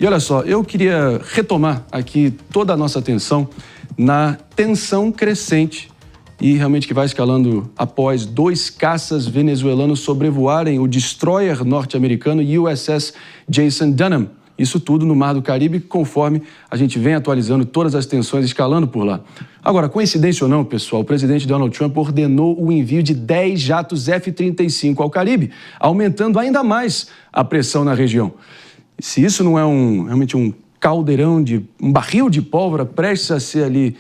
E olha só, eu queria retomar aqui toda a nossa atenção na tensão crescente e realmente que vai escalando após 2 caças venezuelanos sobrevoarem o destroyer norte-americano USS Jason Dunham. Isso tudo no Mar do Caribe, conforme a gente vem atualizando todas as tensões escalando por lá. Agora, coincidência ou não, pessoal, o presidente Donald Trump ordenou o envio de 10 jatos F-35 ao Caribe, aumentando ainda mais a pressão na região. Se isso não é realmente um caldeirão, um barril de pólvora prestes a ser ali,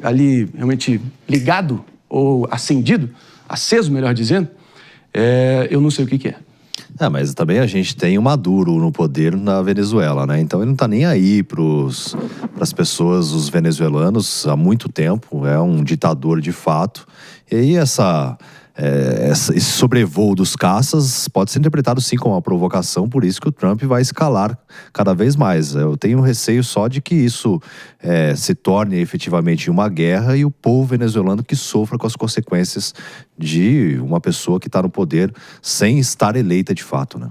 ali realmente ligado ou aceso, melhor dizendo, eu não sei o que é. Mas também a gente tem o Maduro no poder na Venezuela, né? Então ele não tá nem aí pras pessoas, os venezuelanos, há muito tempo. É um ditador de fato. E aí esse sobrevoo dos caças pode ser interpretado sim como uma provocação, por isso que o Trump vai escalar cada vez mais. Eu tenho receio só de que isso se torne efetivamente uma guerra e o povo venezuelano que sofra com as consequências de uma pessoa que está no poder sem estar eleita de fato, né?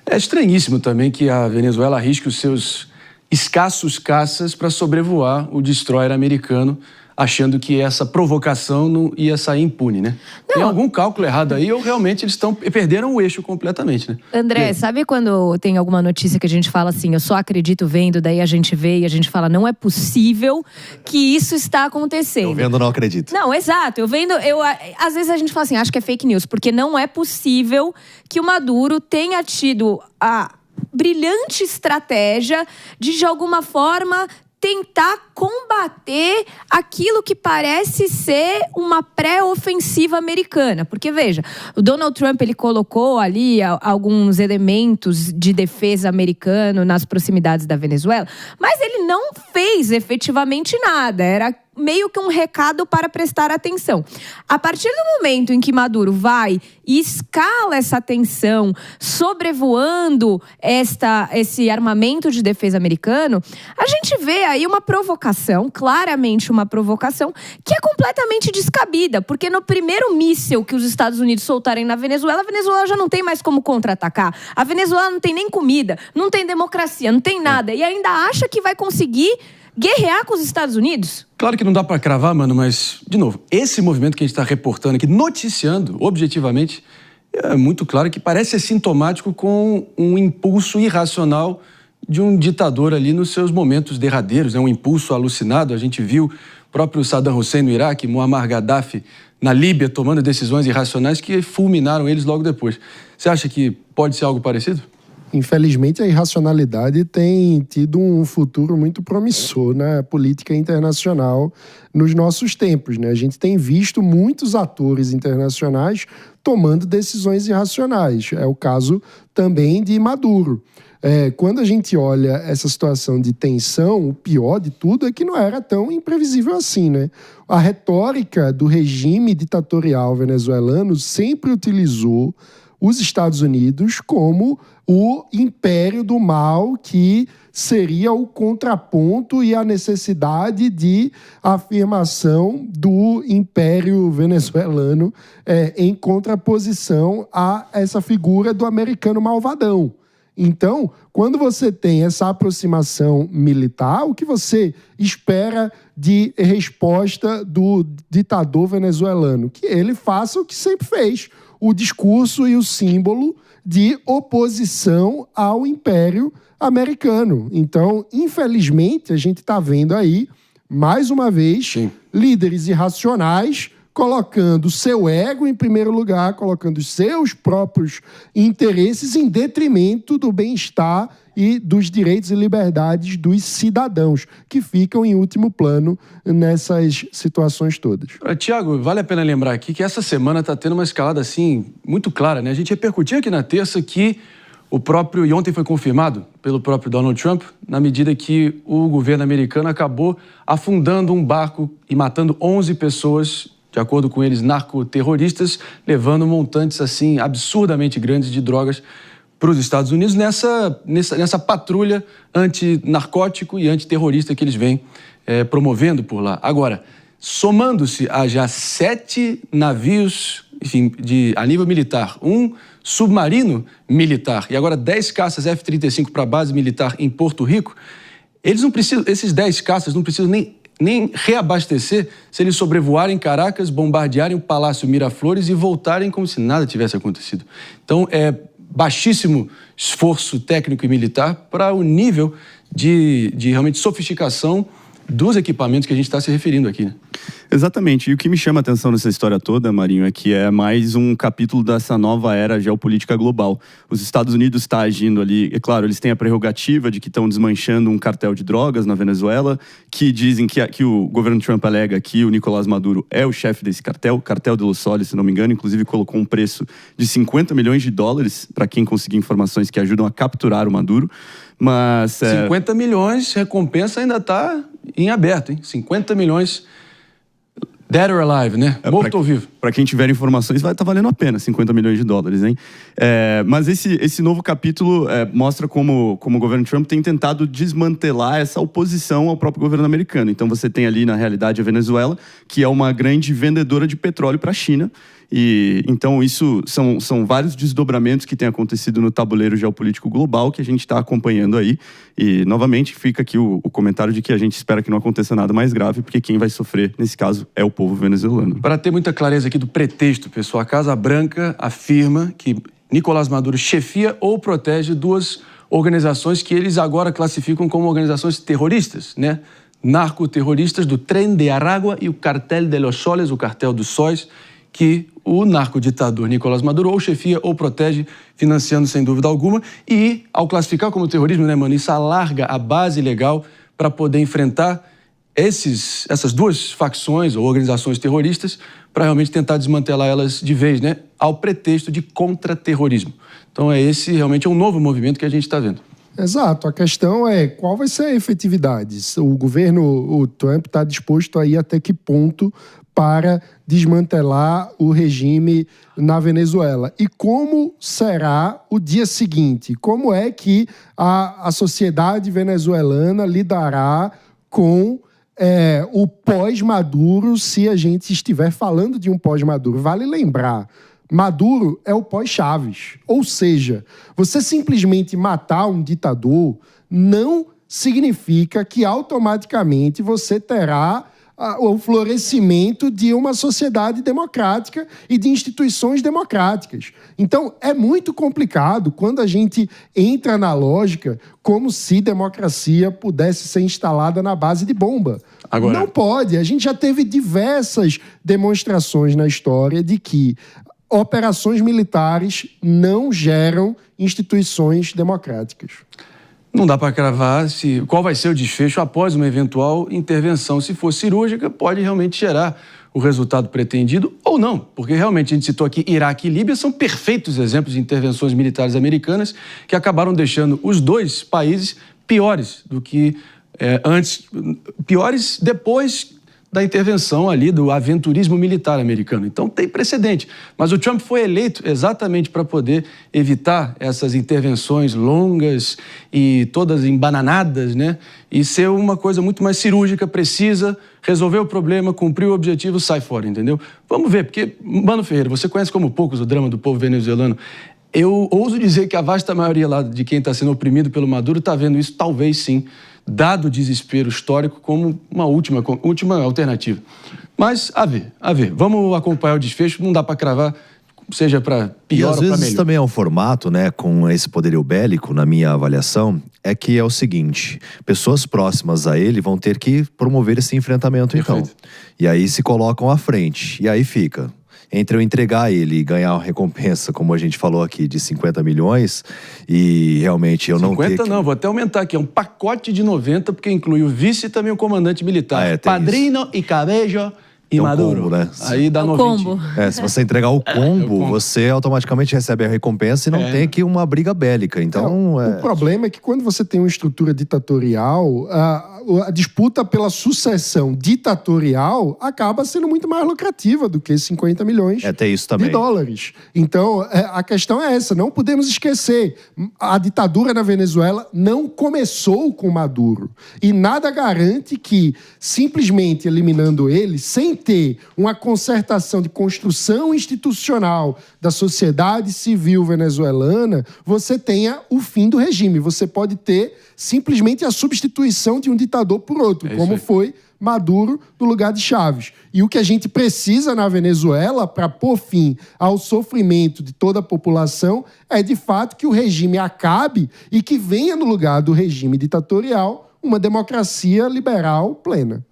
É estranhíssimo também que a Venezuela arrisque os seus escassos caças para sobrevoar o destroyer americano, achando que essa provocação não ia sair impune, né? Não. Tem algum cálculo errado aí ou realmente eles perderam o eixo completamente, né? André, sabe quando tem alguma notícia que a gente fala assim, eu só acredito vendo, daí a gente vê e a gente fala, não é possível que isso está acontecendo. Eu vendo, não acredito. Não, exato. Às vezes a gente fala assim, acho que é fake news, porque não é possível que o Maduro tenha tido a brilhante estratégia de alguma forma, tentar combater aquilo que parece ser uma pré-ofensiva americana. Porque, veja, o Donald Trump, ele colocou ali alguns elementos de defesa americano nas proximidades da Venezuela, mas ele não fez efetivamente nada. Era meio que um recado para prestar atenção. A partir do momento em que Maduro vai e escala essa tensão, sobrevoando esse armamento de defesa americano, a gente vê aí uma provocação, claramente uma provocação, que é completamente descabida, porque no primeiro míssil que os Estados Unidos soltarem na Venezuela, a Venezuela já não tem mais como contra-atacar. A Venezuela não tem nem comida, não tem democracia, não tem nada, e ainda acha que vai conseguir guerrear com os Estados Unidos? Claro que não dá para cravar, mano, mas, de novo, esse movimento que a gente está reportando aqui, noticiando, objetivamente, é muito claro que parece ser sintomático com um impulso irracional de um ditador ali nos seus momentos derradeiros, um impulso alucinado. A gente viu o próprio Saddam Hussein no Iraque, Muammar Gaddafi na Líbia, tomando decisões irracionais que fulminaram eles logo depois. Você acha que pode ser algo parecido? Infelizmente, a irracionalidade tem tido um futuro muito promissor na política internacional nos nossos tempos, né? A gente tem visto muitos atores internacionais tomando decisões irracionais. É o caso também de Maduro. Quando a gente olha essa situação de tensão, o pior de tudo é que não era tão imprevisível assim, né? A retórica do regime ditatorial venezuelano sempre utilizou os Estados Unidos como o império do mal, que seria o contraponto e a necessidade de afirmação do império venezuelano em contraposição a essa figura do americano malvadão. Então, quando você tem essa aproximação militar, o que você espera de resposta do ditador venezuelano? Que ele faça o que sempre fez, o discurso e o símbolo de oposição ao Império Americano. Então, infelizmente, a gente está vendo aí, mais uma vez, líderes irracionais colocando seu ego em primeiro lugar, colocando os seus próprios interesses em detrimento do bem-estar e dos direitos e liberdades dos cidadãos, que ficam em último plano nessas situações todas. Tiago, vale a pena lembrar aqui que essa semana está tendo uma escalada assim muito clara, né? A gente repercutiu aqui na terça que e ontem foi confirmado pelo próprio Donald Trump, na medida que o governo americano acabou afundando um barco e matando 11 pessoas, de acordo com eles, narcoterroristas, levando montantes assim absurdamente grandes de drogas para os Estados Unidos nessa patrulha antinarcótico e antiterrorista que eles vêm promovendo por lá. Agora, somando-se a já 7 navios, enfim, a nível militar, um submarino militar e agora 10 caças F-35 para a base militar em Porto Rico, eles não precisam, esses 10 caças não precisam nem reabastecer se eles sobrevoarem Caracas, bombardearem o Palácio Miraflores e voltarem como se nada tivesse acontecido. Então, é baixíssimo esforço técnico e militar para o nível de realmente sofisticação dos equipamentos que a gente está se referindo aqui, né? Exatamente. E o que me chama a atenção nessa história toda, Marinho, é que é mais um capítulo dessa nova era geopolítica global. Os Estados Unidos estão agindo ali, é claro, eles têm a prerrogativa de que estão desmanchando um cartel de drogas na Venezuela, que dizem que o governo Trump alega que o Nicolás Maduro é o chefe desse cartel, o cartel de Los Soles, se não me engano, inclusive colocou um preço de $50 milhões para quem conseguir informações que ajudam a capturar o Maduro. Mas 50 milhões, recompensa ainda está em aberto, hein? 50 milhões dead or alive, né? Morto ou vivo. Para quem tiver informações, vai estar valendo a pena $50 milhões, hein? Mas esse novo capítulo mostra como o governo Trump tem tentado desmantelar essa oposição ao próprio governo americano. Então você tem ali, na realidade, a Venezuela, que é uma grande vendedora de petróleo para a China. E então isso são vários desdobramentos que têm acontecido no tabuleiro geopolítico global que a gente está acompanhando aí. E, novamente, fica aqui o comentário de que a gente espera que não aconteça nada mais grave, porque quem vai sofrer, nesse caso, é o povo venezuelano. Para ter muita clareza aqui do pretexto, pessoal, a Casa Branca afirma que Nicolás Maduro chefia ou protege 2 organizações que eles agora classificam como organizações terroristas, né? Narcoterroristas do Tren de Aragua e o Cartel de Los Soles, o Cartel dos Sóis, que o narcoditador Nicolás Maduro ou chefia ou protege, financiando sem dúvida alguma. E, ao classificar como terrorismo, né, mano, isso alarga a base legal para poder enfrentar essas 2 facções ou organizações terroristas para realmente tentar desmantelar elas de vez, né, ao pretexto de contra-terrorismo. Então, esse realmente é um novo movimento que a gente está vendo. Exato. A questão é qual vai ser a efetividade. O governo Trump está disposto a ir até que ponto para desmantelar o regime na Venezuela. E como será o dia seguinte? Como é que a sociedade venezuelana lidará com o pós-Maduro, se a gente estiver falando de um pós-Maduro? Vale lembrar, Maduro é o pós-Chaves. Ou seja, você simplesmente matar um ditador não significa que automaticamente você terá o florescimento de uma sociedade democrática e de instituições democráticas. Então, é muito complicado quando a gente entra na lógica como se democracia pudesse ser instalada na base de bomba. Agora, não pode. A gente já teve diversas demonstrações na história de que operações militares não geram instituições democráticas. Não dá para cravar qual vai ser o desfecho após uma eventual intervenção. Se for cirúrgica, pode realmente gerar o resultado pretendido ou não, porque realmente a gente citou aqui Iraque e Líbia, são perfeitos exemplos de intervenções militares americanas que acabaram deixando os 2 países piores do que antes, piores depois da intervenção ali do aventurismo militar americano. Então tem precedente. Mas o Trump foi eleito exatamente para poder evitar essas intervenções longas e todas embananadas, né? E ser uma coisa muito mais cirúrgica, precisa, resolver o problema, cumprir o objetivo, sai fora, entendeu? Vamos ver, porque, Mano Ferreira, você conhece como poucos o drama do povo venezuelano. Eu ouso dizer que a vasta maioria lá de quem está sendo oprimido pelo Maduro está vendo isso, talvez sim, dado o desespero histórico, como uma última alternativa. Mas, a ver. Vamos acompanhar o desfecho, não dá para cravar, seja para pior ou para melhor. E às vezes também é um formato, né, com esse poderio bélico, na minha avaliação, é que é o seguinte, pessoas próximas a ele vão ter que promover esse enfrentamento. Perfeito. Então. E aí se colocam à frente, e aí fica. Entre eu entregar ele e ganhar uma recompensa, como a gente falou aqui, de 50 milhões, e realmente eu não ter... 50 não, vou até aumentar aqui, é um pacote de 90, porque inclui o vice e também o comandante militar. Tem Padrino isso. E cabello e É um Maduro. combo, né? Aí dá É um 90. combo. Se você entregar o combo, você automaticamente recebe a recompensa e não tem aqui uma briga bélica. Então, O problema é que quando você tem uma estrutura ditatorial, a disputa pela sucessão ditatorial acaba sendo muito mais lucrativa do que 50 milhões tem isso também. de dólares. Então, a questão é essa. Não podemos esquecer. A ditadura na Venezuela não começou com Maduro. E nada garante que, simplesmente eliminando ele, sem ter uma concertação de construção institucional da sociedade civil venezuelana, você tenha o fim do regime. Você pode ter simplesmente a substituição de um ditador por outro, como foi Maduro no lugar de Chávez. E o que a gente precisa na Venezuela para pôr fim ao sofrimento de toda a população é, de fato, que o regime acabe e que venha no lugar do regime ditatorial uma democracia liberal plena.